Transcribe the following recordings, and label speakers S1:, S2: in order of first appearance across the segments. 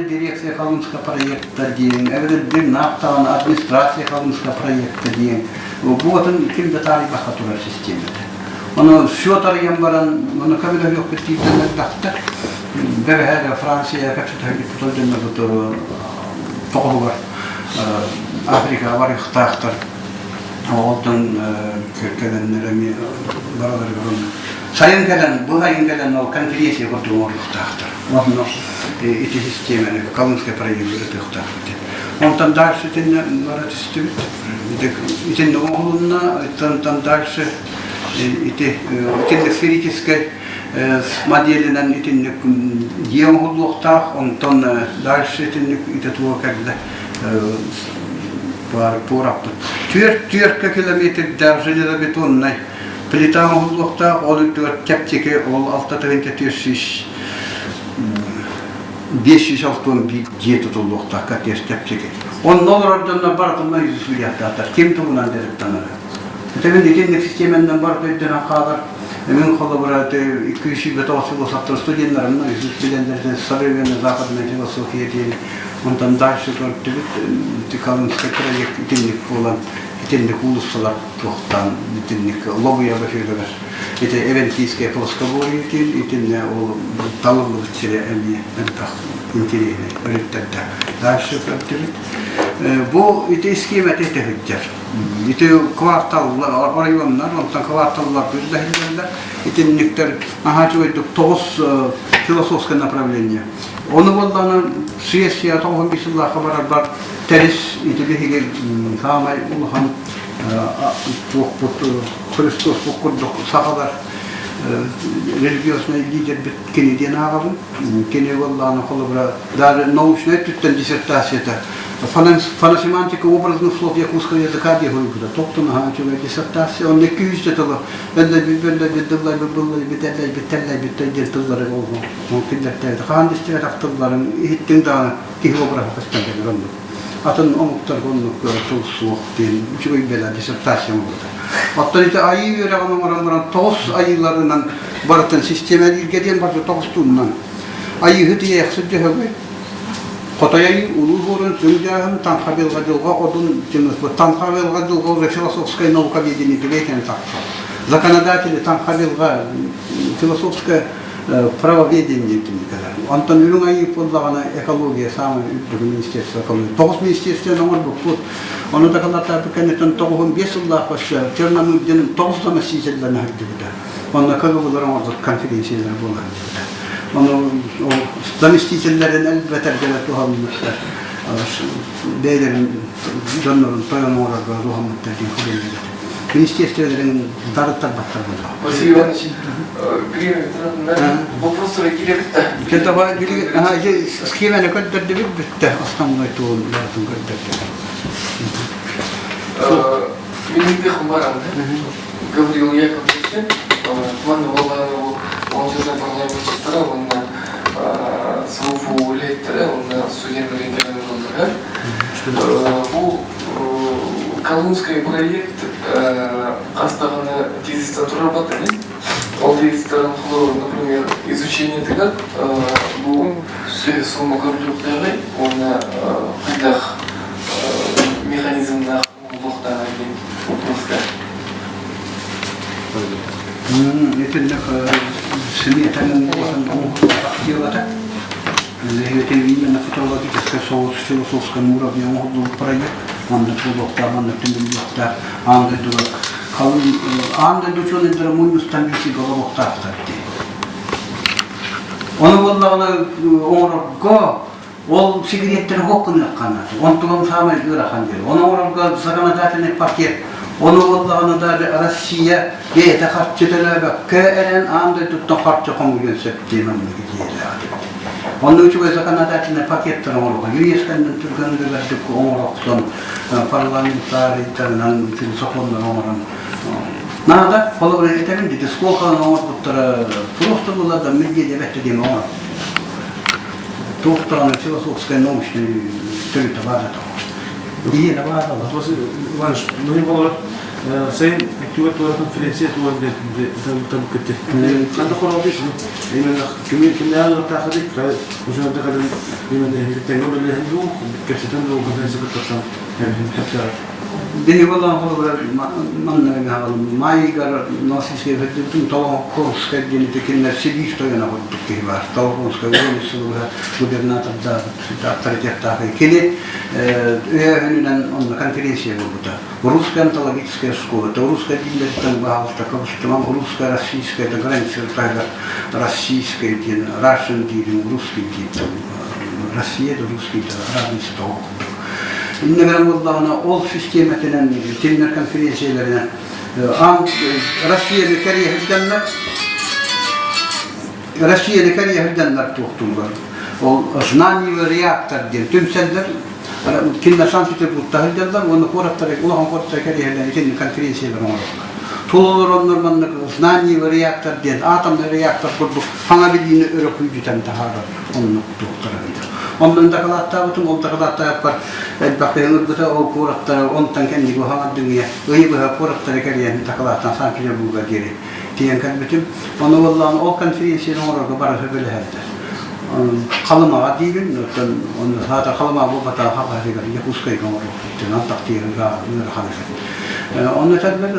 S1: главная дирекция Калмыкского проекта день, эвриддер нафтан администрация Калмыкского проекта день. Вот он кем детали бахатура системы. Он счетар ямбаран, он кабиля yok bittiydi nakta. Beraber Fransa'ya kaçtı tutulduğunda bu toğu var. Afrika var ihtiyar. Oradan kelenlerimi beraber görün. Sayın gelen, bu ayın gelen o konferansiye kurduğum ihtiyar. Onu iti sistemini Kalmыкское проекты ihtiyar. Ondan дальше var istiyor. İtin oğluna, ondan дальше итинник сферической моделинен итинник енгуллуктах, онтон дальше итинник итатуа когда порапты. Тюрка километр железобетонной плита гуллуктах, ол тюрк кептеке, ол алтатывенте тюрсиш 500 алтон бик жетутуллуктах катеш кептеке. Он нолрардан баркылмай жүзүляттар. Ким тугунан дереп таныр. Tabii итинник системenden бар көйден калар. Мен коллабораты 200 бетосы болсаптыр студентлерим, студенттерден современный западная философия дейли. Ondan дальше көртүбүт Калмыкское проект итинник болан, итинник улуссалар токтан, итинник лобуя бафелер. Это эвентийское плоскогорье, итинне ол талыгы чире эми так интересно. Öğretmenler. Дальше көртүбүт. Bu ite skemet hüccet. İte kvartallar, rayonlar, ondan kvartallar düzlehirler. İtinlikler, aha çoğuyduk 9 filosofske направления. Onu boldan siyasiya toğun bisillah haber var. Teris ite bihi samay ulhan Hristos okuduk sahadar религиозный лидер Кенедиен ağabey. Kene boldan kolubra dar научная tütten диссертацията. Фоносемантика образных слов якутского языка бегают куда. Топтун ганчуга диссертация, он 200 тылы. Бәлләй биттәлләй тыллары олгы. Он килдәттәйді. Хандистеге тақтылларын иттің дағаны кихи образы кастан кәдір. Атын омуктар коннук тыл суық дейін. Үчігөй бәлі диссертация болды. Аттан ите айы верағының оранларан 9 айыларынан барытын системәлі илгеден барды 9 туыннан. Айы хүтіе яқсып жағы Хотаяй улугорын зөңдәһен танхабелга жылга одун жинес бу танхабелга жылга уже философская наука ведения дилекен такса. Законодатели танхабелга философское правоведение тимикалар. Антон Юлунгай подлагана экология самый министерство экологии. 9 министерство номер бу. Оны да калата бекенетен 95 жылга башы Черномырдин 9 тама сизелден хаддыда. Онда кагыларың конференциялар болган. Onu zamestителерин elbette tuhammışlar. Değerlerin canların toyanmalarga tuhammışlar diye kullanılıyor. Министерстволерин дарыттар баттар болды.
S2: Василий Иванович, вопросы келебитти.
S1: Кентаба схеманы көндөрдү битти. Основной туун бардын көндөрдү.
S2: Менин дехим бар анда. Гаврил Яковлевич, маны баланы он же парламентчиктер, он сауфу лейттер, он студенттер интеллектуалдар. Бу Калмыкский проект астаганы тезистен турабат эмес. Ол тезистердин кылуу, например, изучение тегат бу сумма көбүлүктөгү, оны кайдах механизмда блоктаган вопрос.
S1: Итинник симметрин активата. Это именно фотологическая философская уровне он проект. Он доктор, он доктор, он доктор. Анда дучоны драмунус тамбиси головохтафта. Он боллагана орго ол сигареттер хоккуна канат. Он тулам самай юраханды. Он орго законодательный пакет. Он боллагана да Россия бета хатчетелебе кэрен анда туттахатча комуген септеман гидела. Он учуга законодательный пакет тарморго. Юескандын түргөндөгө оңороксон парламентарийтернан философондар оңорон. Надо половина диде сколько номер буттара просто было да медиа дебетте дем оңор. Доктор философская научная тёрта база. Ие на база.
S3: Василий Иванович, ну не было sayın hükümet olarak konferansiye tuvalde tabii gitti. Kan da korundu şimdi. Yemin kimler tahadık uzun da kadar yemin teknoloji hendu gerçekten de o kadar sıkıntı hatta
S1: Dehi والله هو من هذا ما يقدر ناس يصير هدوم طبعا كورس كدين تكلنا سبيش توينا هدوك كهبار طبعا كورس كوين يسويها مدرنا تبدا ترجع تاعي كله هنا أن كونفرنسية بودا روس كان طلعت سكسكو روس كدين تنبه تكوش تمام روس كراسيس كتغرين سرطة راسيس كدين راشن دين روس كدين روسيا روس كدين رابين ستوه إنما والله أنا أول سيستماتنا تلنا كونفرنسية Россия لكريه الجنة توختمر وأصنامي ورياكتر دين تمسدر كنا سانتي تقول تهجدر ونقول الطريق الله نقول كريه اللي تلنا كونفرنسية برمضان طول النور من أصنامي ورياكتر دين آتم رياكتر كله فما بدين أوروبي جتان تهارا ونقول ترى Ondan da kalattabıtım, ondan kalatta yapar. Bakın ırgıta o kuratları, ondan kendi bu hava dünya. Öyle bu kuratları kariyen taklattan sanki de bu kadar. Diyen kalbitim. Onu vallahi o konferansiyonun orada barası böyle herdir. Kalıma diyelim, onu hatta kalıma bu kadar hava diyor. Yakuskay kamar. Tenan takdir ga halis. Onu tabii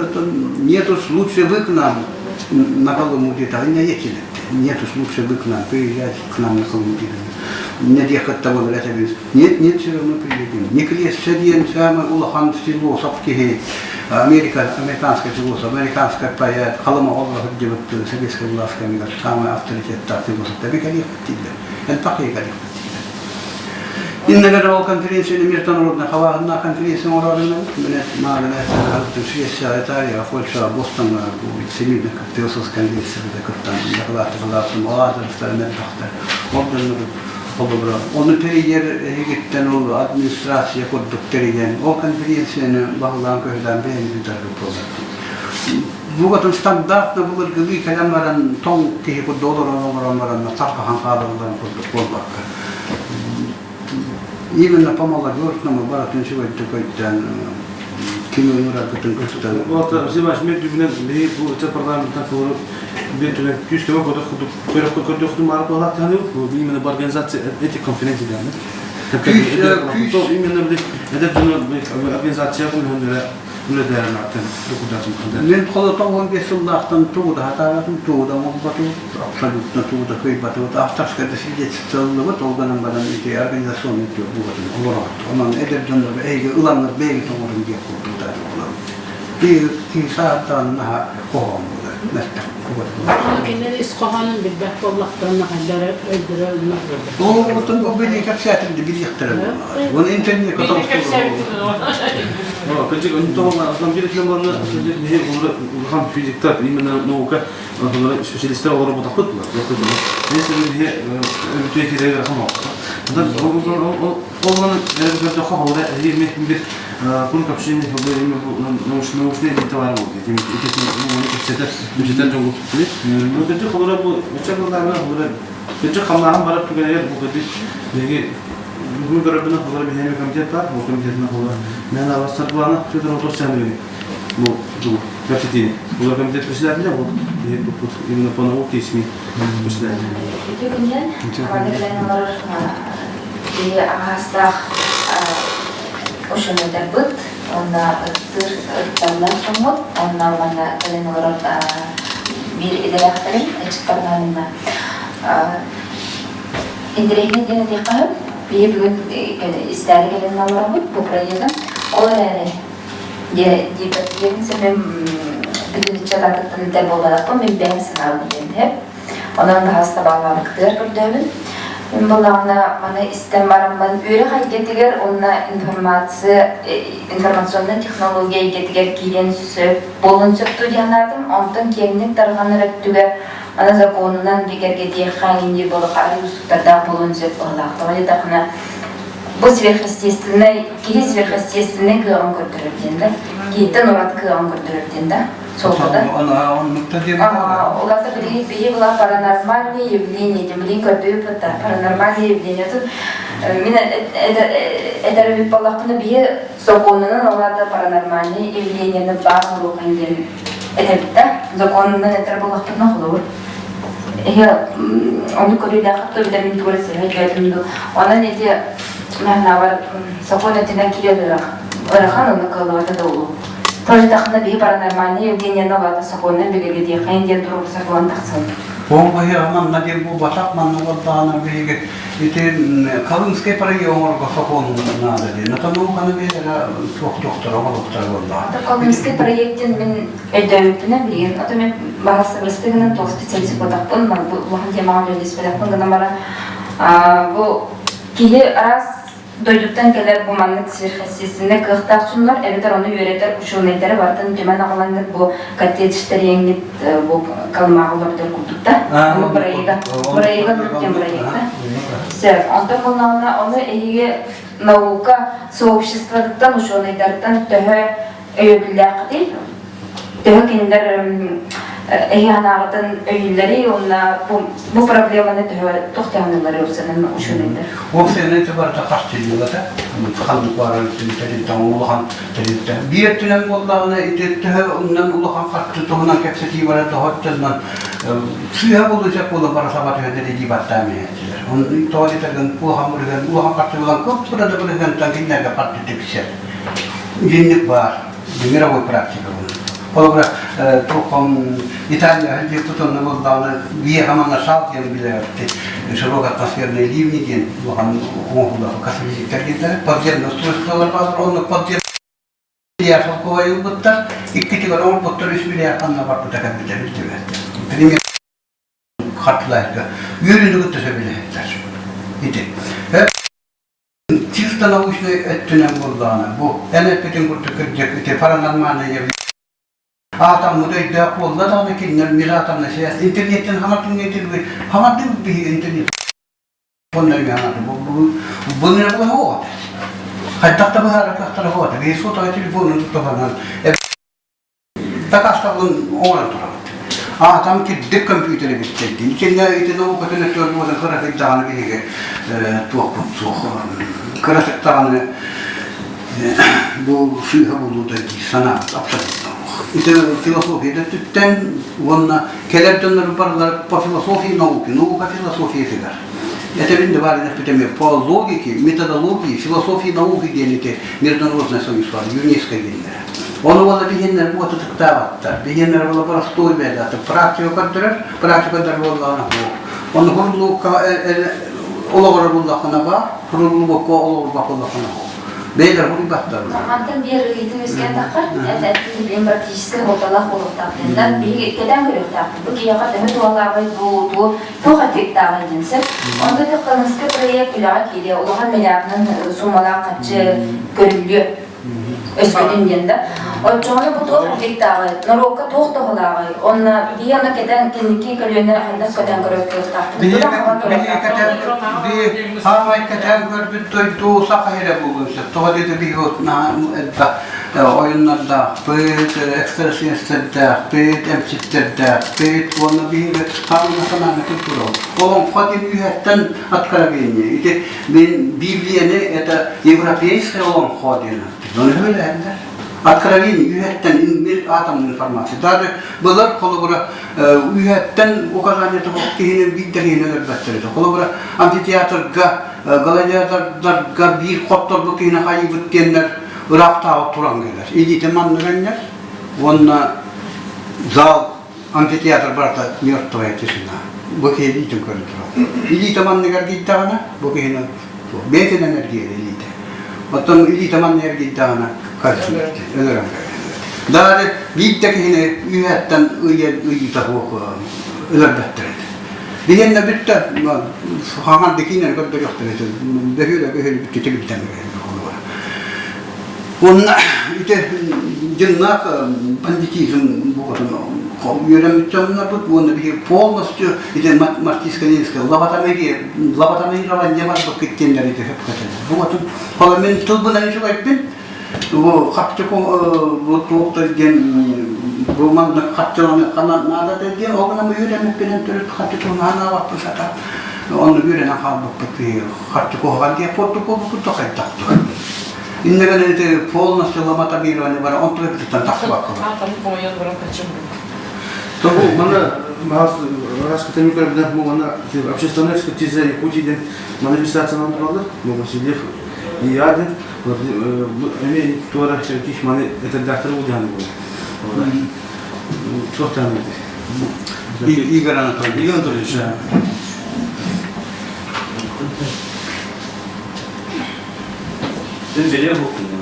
S1: нету лучше выкнам на Колыму где-то, не ездили. Нету лучше выкнам, приезжать к нам на Колыму где-то. Не ехать того, нет, все равно приедем. Не клесть садиен, самый улахан село, сапки, американское село, американское поэт, Колыма Оллах, где вот советская власть, самый авторитет, так село, так и ехать тебе. Это пока ехать. إننا لو كونفرنسية ميرتون ربنا خواهنا كونفرنسية مرارنا من ما لنا هذا التوصية الشائعة أقول شو بوسطن وبتسمينا كتوصل كونفرنسية كتان دخلات المواد الفلانات تحت وبدنا خبرة ونتريجر هيكتن والأدمنستراسية كل دكتورين أو كونفرنسية بحلان كهدان بين بيتر البروجرام بوقت استندات نقول قبل كلام مرن تون كه كل دولار مرن نطرح عن هذا الله كل دولار Именно по молодежному баратун сегодня такой-то кино работает просто.
S3: Вот зимаш мед дубнен ли bu парламентта форум бетуне küstüme koduk koduk numara olarak tanıyor. Bu именно organizasyon etik konferansı yani. Tabii именно bir hedef bir organizasyon bunlara bunlara değerlendiren dokudatım kadar.
S1: Ben koltuğum geçildiğinden tuğda hatalarım tuğda muhabbeti absolutna tuğda kıybatı ahtaskada sidet çalındı tolganın bana bir organizasyon yapıyor bu kadar olarak. Onun ederden de ege ulanlar belki tomurun diye kurduğu bir saatten daha kovam mesela bu kadar.
S4: Lakin iskohanın bir bakıllaktan nahallere öldürülmez.
S1: O beni kapsatırdı bir yıktırdı. Bunu internet katıldı.
S3: كنت طبعا اصلا في الكلام انا هي هم في دكتور من نوكا سبيشاليست او ربط خطه ليس هي بتيجي كده رقم ده والله انا كنت اخوها ولا هي من كل كبشين مش ني تبع دي مش تنجو كنت خبره بتشكل ده ولا كنت خمام برا كده بقدر بقول ربنا خبر بهاي كمية بار وكمية هو من هذا وصلت وانا شو ترى وصلت شامل مو جو كفتين ولا كمية بسلاح لا هو هي بقول إنه بناو كيسمي بسلاح.
S5: itu kemudian pada nomor di ahastah ushun terbut onda terdalam semut onda mana nomor bir idalah terim ekspertnya indirehnya dia dikaham bir bugün ister gelen namlarımız bu projede olayları diyelim sebep bütün çatatın da olarak ben sınavım hep onun da hasta bağlanıktır gördüğüm bana istem varan ben öyle hareketler onunla informasyondan teknolojiye getirir kiyen bolun çıktı diyenlerdim ondan kendini tarafından öttüge ana zakonundan diğer diye hangi balık arıyorsa bolun çıktı Allah da da bu sverhestiyestine ki sverhestiyestine kıvam götürüldüğünde gitten orat kıvam götürüldüğünde soğukta
S1: Onun muhtemelen
S5: olası bir paranormal явление, демлин gördüğü paranormal явление Мен эдер бит баллахны бие законынан оларда паранормальный явлениені барлығы қайден эдерді законынан эдер баллахтына құлауыр. Оны көрейді ақытты витамин көресі әйгәдімді. Онан еде мәғна бар закон әтінен келеді ұраған оны қалуады да олу. Тоже тақында бие паранормальный явлениені оларда законынан бігеге де қайынден тұрып сақылан тақсын.
S1: Онғы аман надел бұл батақ манның олдағына бейге Калынская районга сокон надо ли. На тому канаве доктора олда.
S5: Калынский проектен мен өйдөүтүнө билген. Ата мен багасы бирстигинен тоқ специалист болдакпын. Буга темага билиспедакпын гана бара. Бу кие раз дойдуктан келер бу маннык сверхъестественный кыктакчылар, эбетер оны үйрөтер ушунайдары бартын төмөн агалаңдыр бу коттедждер еңгит бу калмагыларды курдукта. Бу проекта тем проекта. Все, оны эйге наука сообществодуктан ушунайдардан төһө өйөбүлләкти. Төһө киндер Янағыдан өйлері, бұл проблеманы тоқтағанылары өсінің үшінендер.
S1: Ол сені етібарда қашты елгіда, қандық бары тәреттен ұлыған тәреттен. Биеттінен болдағына ететті, онынан ұлыған қартты тұғынан кәпсеті барады, хоттызынан сүйе болуызақ болу бара сабат өйдері дебатта әмейеттілер. Оны туалеттерден ұлыған қартты болған көп бұрады бұрыған таңкенлерге қартты тепсер. Денлік бар, мировой практика бұл. Олар тоқом Италия депутатының болдағына бие ғаманға шалқияны білерді. Широк атмосферный ливни ген, оған оңғылдағы космизиктер кендері. Подземный устройстволар базыр, оны подземный миллиард шалқовай ұлбыттар. Иккетігер оң бұттар 3 миллиард қанна бар бұта кәмбетер үстемеді. Пример қартылайырға үйренді күттісе білеттер. Чисто научный әттінен болдағына бұл әнәппетін күртті паранормальный явление. Атам мудайда қолда дағына келінер, миратамна сәйәс. Интернеттен хаматтың нетілгі, хаматтың бігі интернет. Бұндай мен анады, бұл не бұлға оғады. Қайттақта бұғары қақтары оғады. Бей сотағы телефонын тұқтағанан. Тақаста бұлын оғыран тұрады. Атам келдік компьютері беттелді. Никенде етін оғытын өттер болған қыратық дағаны бейге туақпын соқ. Қыратық дағаны бұл сүйға болуды сана абсолютно. Это философия, это тем, вон, келерденер барлар по философии науки, наука философии фигар. Это виндовали на по логике, методологии, философии науки делите международное союзство, юнеско генера. Он был бегенер вот это ктаваттар, бегенер был простой беда, это практика дорвала на он хурлу оловар буллаханаба, хурлу боко оловар бакуллаханаба. Бейлер хули баттар.
S5: Антон бер итүскен тақыр, әтәтті білім практически орталық болып тақырында бір кеден көрек тақыр. Бұл кейаға дәмі туалағай бұл тоға тек тағай денсіп. Онда да қылынысты проект үліға кейде, олаған миллиардның сумалар қатшы көрілі өскөден денді. Отчоғаны бұл тоға тек тағай, нұроққа тоқ тоғылағай. Онна бияна кеден кенеке көліне қандас көден көрек
S1: oyunlarda, peyt, ekstrasiyonistlerdə, peyt, emsitlərdə, peyt, onu bir kanuna tamamen kültürü oldu. Onun kadim üyetten atkara geliyor. Ben Biblia'nı, это европейская olan kadina. Onu öyle ender. Откровение üyetten bir atom informasyonu. Даже bunlar kolubura üyetten uказание того, kihinin bildirgeni elbettirdi. Kolubura amfiteatrga, gladiatorlarga bir kotlar bu kihine hayı bütkenler Irak'ta oturan gelir. İlgite manlırenler, onunla zal, amfiteatr barda mörtü etişine. Bu kihine ilgite görüntü. İlgite manlıger gittağına, bu kihine beyten enerjiye ilgite. Otan ilgite manlıger gittağına karşı gitti, ölürüm. Daha bir de kihine üyetten ilgite ölürbettirdi. Diğerine bitti, haman dikine gördü yoktur. Böyle bitti gitten onun işte cennet banditizm bu kadar yönetimler bu onu bir polностью işte marksist-leninski laboratoryalar ne var bu kitlenler işte hep kadar bu kadar parlament tuzbulan şu yapın bu hatta bu doktor gen bu manlık hatta ona kanat nada dediğin o zaman yönetim bilen türlü hatta ona var bu şata onu birine kalmak bakıyor. Hatta kohan diye portu kovup tokay taktı. İnneler de polna selamata bir hani var on tane tutan taktı bakalım.
S4: Там понял, бро, почему.
S3: То мана раскрытая микробиология, мана общественная экспертиза Якутии, мана регистрация нам правда, Васильев и Ядин, они тоже каких маны это доктор Удян был. Что там это?
S1: Игорь Анатольевич.
S3: Игорь Анатольевич.
S6: Dün böyle okudum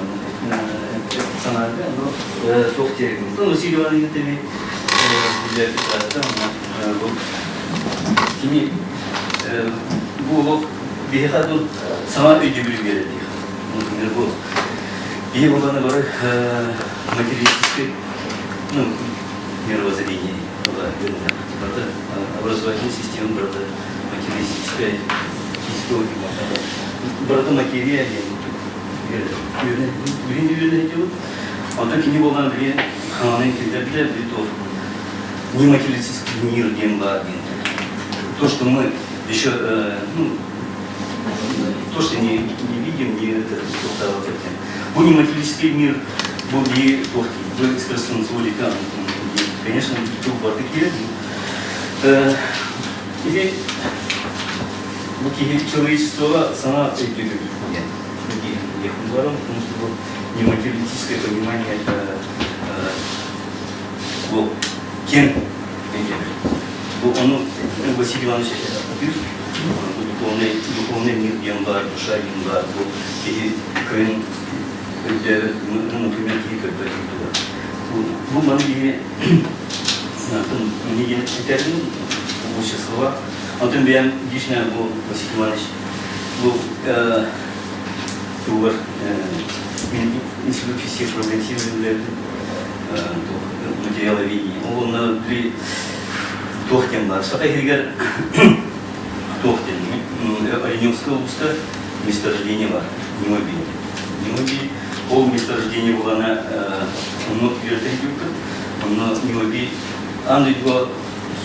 S6: sanayide ama çok terim. Sonra Silvan'ın tabii güzel bir tarafta ama bu şimdi bu bir kadın sana ödü bir geldi. Bu bir olana göre материалистическое мировоззрение, правда, образовательная система, правда, материалистическая история, правда, материя. Он так и не был на две, не материалистический мир, то, что мы еще, то, что не видим, не это, был не материалистический мир, был не был экстрасенсорик, конечно, был бардык. Теперь человечество само потому что не материалистическое понимание это кен, оно Василий Иванович духовный мир, ямбар, душа, ямбар, например, bu maniye termin общества. Антон Бян Дишня bu Василий Иванович bu var институт всех прогрессивных материаловедения. Он при Тохтенбар, Сахагигар Тохтен, Оленевская область, месторождение var, Немоби. Пол месторождения было на много вертолетов, но Немоби, Андрей два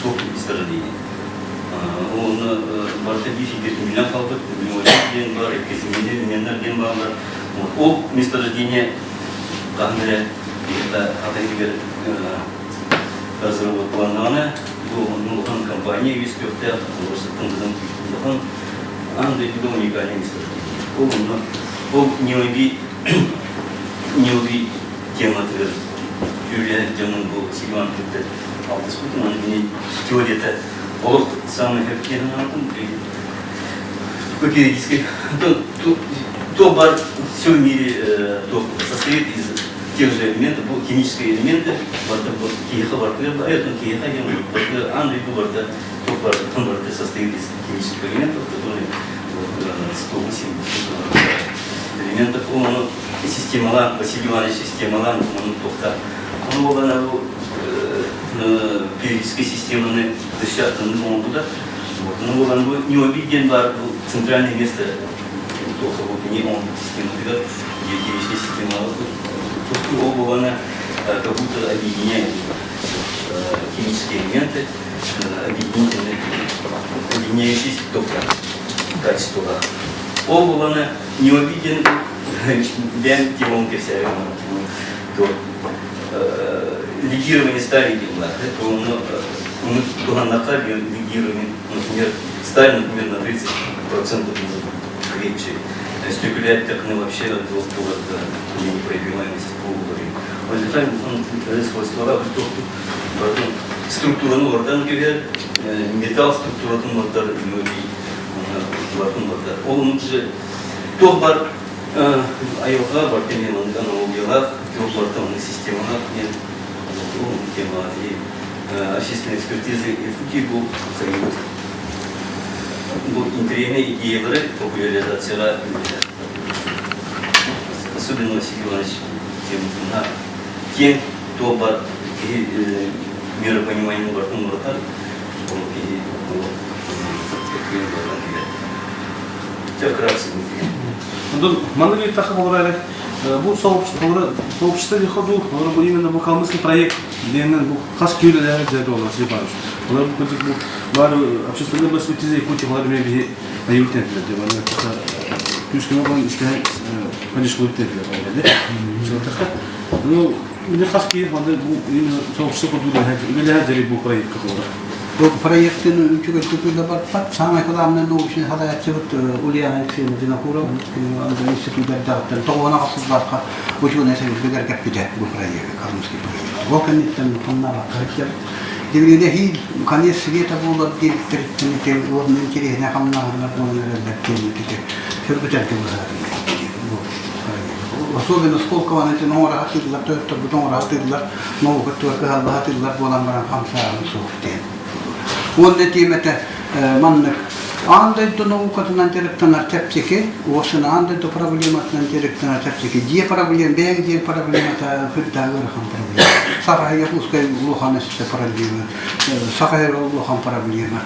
S6: сок месторождения. Он бартаби фигурки меня қалдық, Немоби бар, Казимедер, Меннерден бар. Ол месторождение қағыныры, Атагигар разработананы, бұл компания Вискөпті, осы тыңдыдан күшті Андрей два уникальное месторождение. Ол Немоби тема Юлия Джаман был Сильван Кюпте Алтыспутин, он мне теория-то олог самый эффективный такой периодический. То бар все в мире состоит из тех же элементов, химические элементы, киеха барты, поэтому киеха Андрей Губарта, то бар состоит из химических элементов, которые 108 элементов. Он системалан, Василий Иванович системалан, он тохта. Он был на периодической системе на десятом году. Он был не обиден, был центральное место. Только вот не он система, когда периодическая система. Он был на как будто объединяет химические элементы, объединяющиеся только качество. Он был на не обиден. Бен Тимонки вся лидирование Сталина, он был на хабе лидирование, например, Сталин, например, на 30% крепче. Стекулять так вообще непробиваемость полугорей. Он свойства структура нордан, металл структура нордан, он же топар айылға бартемен аналогиялар, трехбартовная система, тема и общественной экспертизы и был интерьерные идеи, популяризация, особенно Василий Иванович, тем, кто бар миропонимание бартом братар, вкратце.
S3: Мандалей так говорили, бұл сообщество ходу, именно бұл қалмысный проект, бұл қас кеулі дәрі дәрі олар Силипанович. Олар бұл Var общественный бас вытязей куча владимир бе аюлтен де var. Күскене бан işte конечно аюлтен де. Sonra ну мне хаски ванда bu soğukçu kodular hep ile haceri bu proje kapılar.
S1: Bu projenin üçüncü var pat sama kadar ne olmuş hada çıktı uliyan için dina kura anda institutlar da tavana asıllar ka ucu ne şey bir kapıda bu proje kalmış ki. Bu kan itten tanlar kaçır. Devlete hi kanı sveta bulur direktörün tem onun kiri ne kamna bunun da temizlik. Şurada var. Особенно сколько он эти номера хатилар, то это потом хатилар, нового который хатилар болан баран хамса сухтен. Он эти мете маннек андай то наукатан антиректанар тепчеке, осына андай то проблематан антиректанар тепчеке. Где проблем, где проблема та фиртагыр хам проблема. Сахая пускай луханес проблема. Сахая лухан проблема.